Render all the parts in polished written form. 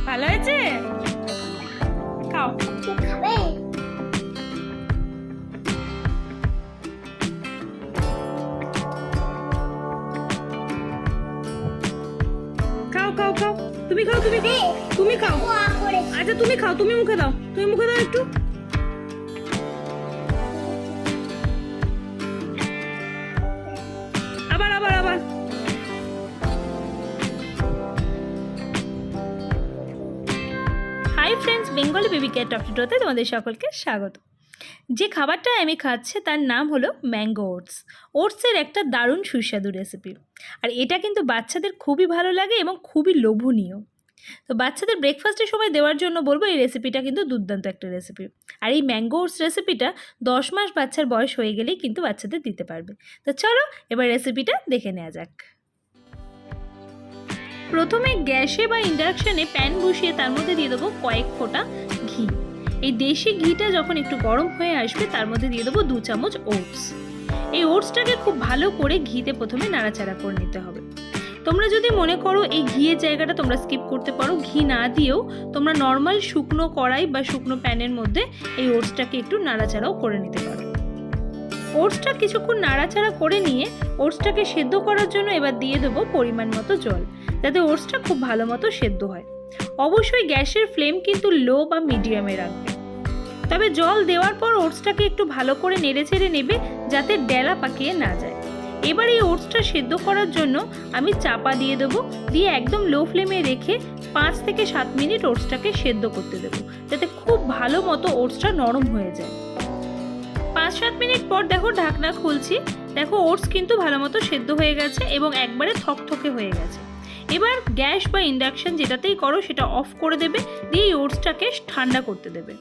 ভালো হয়েছে? খাও। খাবে? খাও খাও খাও, তুমি খাও, তুমি খাও, তুমি খাও। আচ্ছা তুমি খাও, তুমি মুখে দাও, তুমি মুখে দাও একটু। আবার আবার আবার। Hi friends, Bengali baby cat টপিটোতে তোমাদের সকলকে স্বাগত। যে খাবারটা আমি খাচ্ছি তার নাম হলো ম্যাঙ্গো ওটস। ওটসের একটা দারুণ সুস্বাদু রেসিপি, আর এটা কিন্তু বাচ্চাদের খুবই ভালো লাগে এবং খুবই লোভনীয়। তো বাচ্চাদের ব্রেকফাস্টের সময় দেওয়ার জন্য বলবো, এই রেসিপিটা কিন্তু দুর্দান্ত একটা রেসিপি। আর এই ম্যাঙ্গো ওটস রেসিপিটা 10 মাস বাচ্চার বয়স হয়ে গেলেই কিন্তু বাচ্চাদের দিতে পারবে। তো চলো এবার রেসিপিটা দেখে নেওয়া যাক। প্রথমে গ্যাসে বা ইন্ডাকশনে প্যান বসিয়ে তার মধ্যে দিয়ে দেবো কয়েক ফোঁটা ঘি। এই দেশি ঘিটা যখন একটু গরম হয়ে আসবে তার মধ্যে দিয়ে দেবো 2 চামচ ওটস। এই ওটসটাকে খুব ভালো করে ঘিতে প্রথমে নাড়াচাড়া করে নিতে হবে। তোমরা যদি মনে করো এই ঘিয়ের জায়গাটা তোমরা স্কিপ করতে পারো, ঘি না দিয়েও তোমরা নর্মাল শুকনো কড়াই বা শুকনো প্যানের মধ্যে এই ওটসটাকে একটু নাড়াচাড়াও করে নিতে পারো। ওটসটা কিছুক্ষণ নাড়াচাড়া করে নিয়ে ওটসটাকে সেদ্ধ করার জন্য এবার দিয়ে দেবো পরিমাণ মতো জল, যাতে ওটসটা খুব ভালো মতো সেদ্ধ হয়। অবশ্যই গ্যাসের ফ্লেম কিন্তু লো বা মিডিয়ামে রাখবে। তবে জল দেওয়ার পর ওটসটাকে একটু ভালো করে নেড়ে চেড়ে নেবে, যাতে ডেলা পাকিয়ে না যায়। এবার এই ওটসটা সেদ্ধ করার জন্য আমি চাপা দিয়ে দেবো, দিয়ে একদম লো ফ্লেমে রেখে 5 থেকে 7 মিনিট ওটসটাকে সেদ্ধ করতে দেবো, যাতে খুব ভালো মতো ওটসটা নরম হয়ে যায়। 5-7 মিনিট পর দেখো ঢাকনা খুলছি, দেখো ওটস কিন্তু ভালো মতো সেদ্ধ হয়ে গেছে এবং একবারে থকথকে হয়ে গেছে। এবার গ্যাস বা ইন্ডাকশন যেটাতেই করো সেটা অফ করে দেবে, দিয়ে এই ওটসটাকে ঠান্ডা করতে দেবে।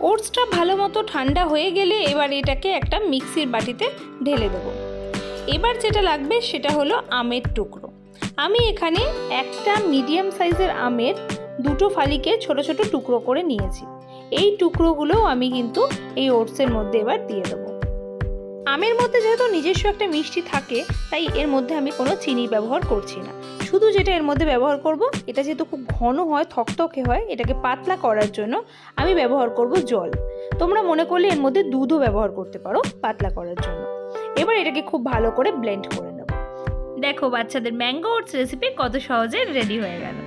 ওটসটা ভালো মতো ঠান্ডা হয়ে গেলে এবার এটাকে একটা মিক্সির বাটিতে ঢেলে দেবো। এবার যেটা লাগবে সেটা হলো আমের টুকরো। আমি এখানে একটা মিডিয়াম সাইজের আমের 2 ফালিকে ছোট ছোট টুকরো করে নিয়েছি। এই টুকরোগুলো আমি কিন্তু এই ওটসের মধ্যে এবার দিয়ে দেবো। আমের মধ্যে যেহেতু নিজস্ব একটা মিষ্টি থাকে, তাই এর মধ্যে আমি কোনো চিনি ব্যবহার করছি না। শুধু যেটা এর মধ্যে ব্যবহার করব, এটা যেহেতু খুব ঘন হয়, থকথকে হয়, এটাকে পাতলা করার জন্য আমি ব্যবহার করব জল। তোমরা মনে করলে এর মধ্যে দুধও ব্যবহার করতে পারো পাতলা করার জন্য। এবার এটাকে খুব ভালো করে ব্লেন্ড করে নেব। দেখো বাচ্চাদের ম্যাঙ্গো ওটস রেসিপি কত সহজে রেডি হয়ে গেল।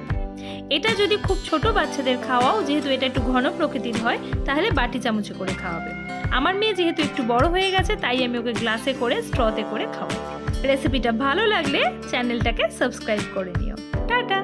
এটা যদি খুব ছোট বাচ্চাদের খাওয়াও, যেহেতু এটা একটু ঘন প্রকৃতির হয়, তাহলে বাটি চামচে করে খাওয়াবে। আমার মেয়ে যেহেতু একটু বড় হয়ে গেছে, তাই আমি ওকে গ্লাসে করে স্ট্রতে করে খাওয়াই। রেসিপিটা ভালো লাগলে চ্যানেলটাকে সাবস্ক্রাইব করে নিও। টাটা।